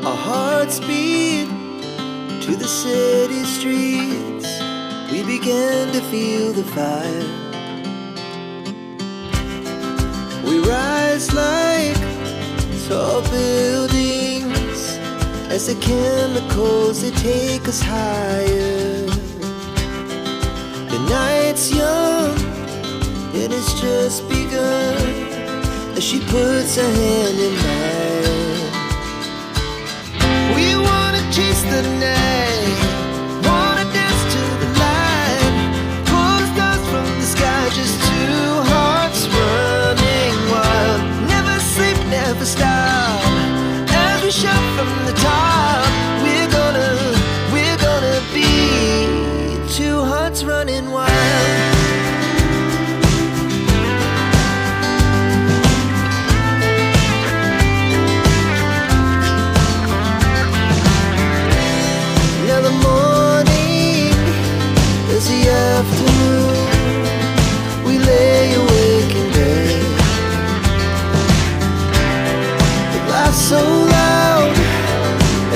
Our hearts beat to the city streets. We began to feel the fire. We rise like tall buildings as the chemicals, they take us higher. The night's young, it has just begun, as she puts her hand in mine. We wanna chase the night, wanna dance to the light, pull the stars from the sky, just two hearts running wild. Never sleep, never stop, as we shout from the top. We're gonna be two hearts running wild. Now the morning is the afternoon. We lay awake in bed. The laughs so loud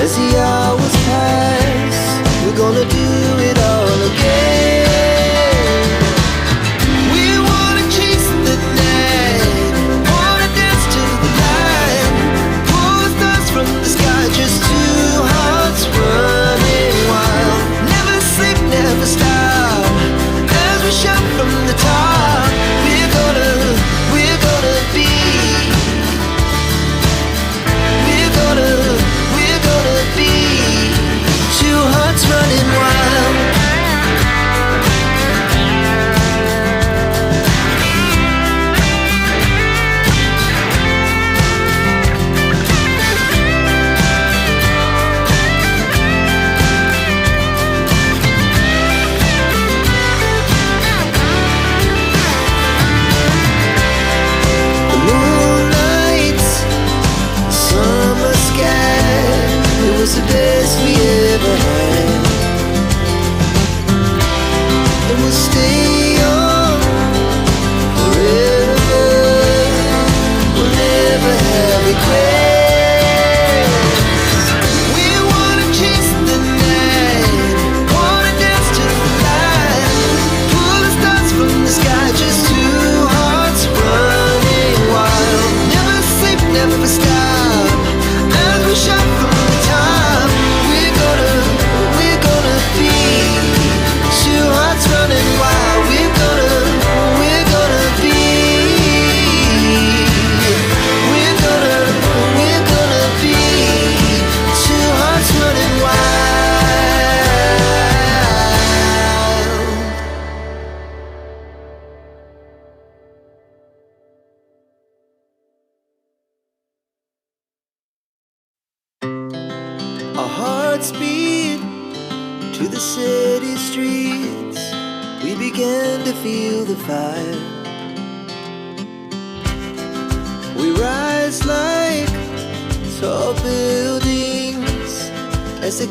as the hours pass. We're gonna do it all again. We wanna chase the night, wanna dance to the light, pull the stars from the sky, just two hearts running wild. Never sleep, never stop, as we shout from the top. We're gonna be, we're gonna be two hearts running wild. The moonlight, summer sky, it was the best we ever had. And we'll stay young forever. We'll never have regrets. We wanna chase the night, wanna dance to the light, pull the stars from the sky, just two hearts running wild. Never sleep, never stop, as we shout from the top. We're gonna be two hearts running wild. We're gonna be, we're gonna be two hearts running wild. Our hearts beat to the city streets. We began to feel the fire. We rise like tall buildings as the